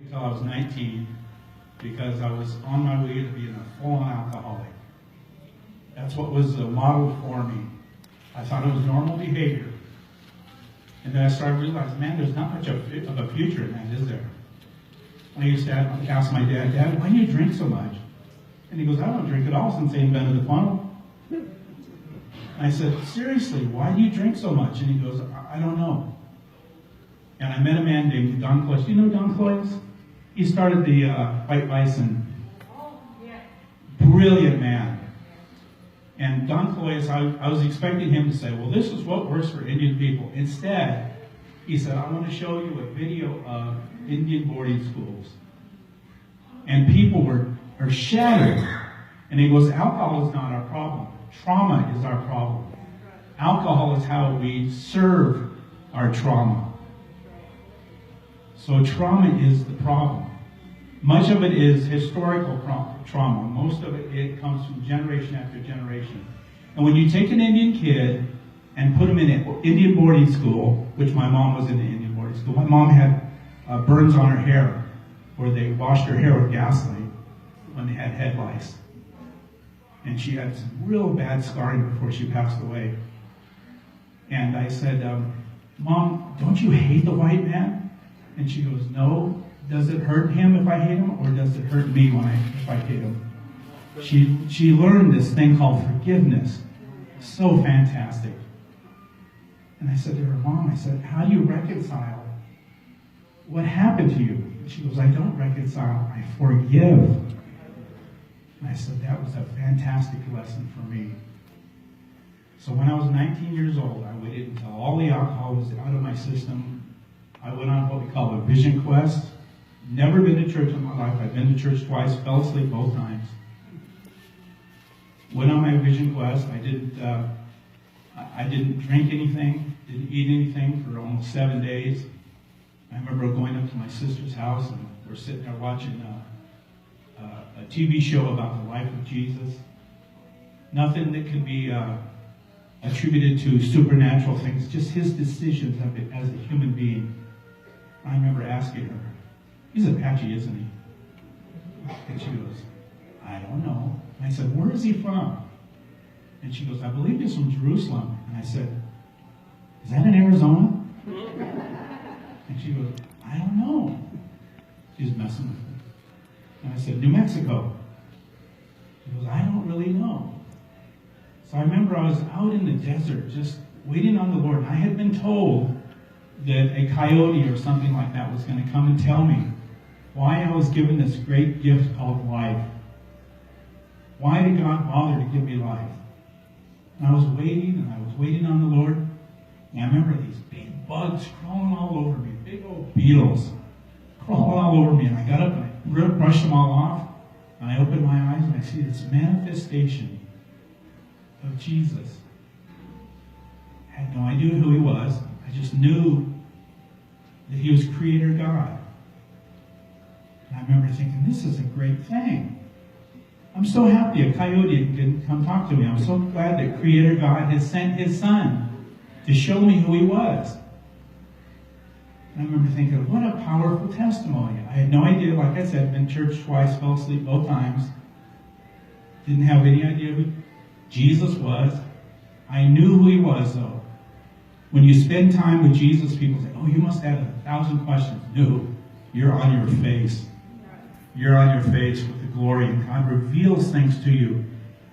Until I was 19, because I was on my way to being a full-on alcoholic. That's what was modeled for me. I thought it was normal behavior. And then I started realizing, man, there's not much of a future in that, is there? I used to ask my dad, Dad, why do you drink so much? And he goes, I don't drink at all since they invented the funnel. And I said, seriously, why do you drink so much? And he goes, I don't know. And I met a man named Don Cloyce. Do you know Don Cloyce? He started the White Bison. Oh, yeah. Brilliant man. And Don Cloyce, I was expecting him to say, well, this is what works for Indian people. Instead, he said, I want to show you a video of Indian boarding schools. And people are shattered. And he goes, alcohol is not our problem. Trauma is our problem. Alcohol is how we serve our trauma. So trauma is the problem. Much of it is historical trauma. Most of it comes from generation after generation. And when you take an Indian kid and put him in an Indian boarding school, which my mom was in an Indian boarding school, my mom had burns on her hair where they washed her hair with gasoline when they had head lice. And she had some real bad scarring before she passed away. And I said, Mom, don't you hate the white man? And she goes, no. Does it hurt him if I hate him, or does it hurt me if I hate him? She learned this thing called forgiveness. So fantastic. And I said to her, Mom, I said, how do you reconcile what happened to you? And she goes, I don't reconcile, I forgive. And I said, that was a fantastic lesson for me. So when I was 19 years old, I waited until all the alcohol was out of my system. I went on what we call a vision quest. Never been to church in my life. I've been to church twice, fell asleep both times. Went on my vision quest. I didn't drink anything, didn't eat anything for almost 7 days. I remember going up to my sister's house and we're sitting there watching a TV show about the life of Jesus. Nothing that could be attributed to supernatural things, just his decisions as a human being. I remember asking her, he's Apache, isn't he? And she goes, I don't know. And I said, where is he from? And she goes, I believe he's from Jerusalem. And I said, is that in Arizona? And she goes, I don't know. She's messing with me. And I said, New Mexico. She goes, I don't really know. So I remember I was out in the desert just waiting on the Lord. And I had been told that a coyote or something like that was going to come and tell me why I was given this great gift called life. Why did God bother to give me life? And I was waiting on the Lord. And I remember these big bugs crawling all over me, big old beetles crawling all over me. And I got up and I brushed them all off. And I opened my eyes and I see this manifestation of Jesus. I had no idea who he was. I just knew that he was Creator God. And I remember thinking, this is a great thing. I'm so happy a coyote didn't come talk to me. I'm so glad that Creator God has sent his Son to show me who he was. And I remember thinking, what a powerful testimony. I had no idea, like I said, been to church twice, fell asleep both times. Didn't have any idea who Jesus was. I knew who he was, though. When you spend time with Jesus, people say, oh, you must have 1,000 questions. No, you're on your face. You're on your face with the glory, and God reveals things to you.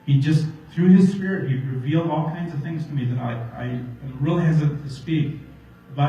He just, through his Spirit, he revealed all kinds of things to me that I really hesitant to speak.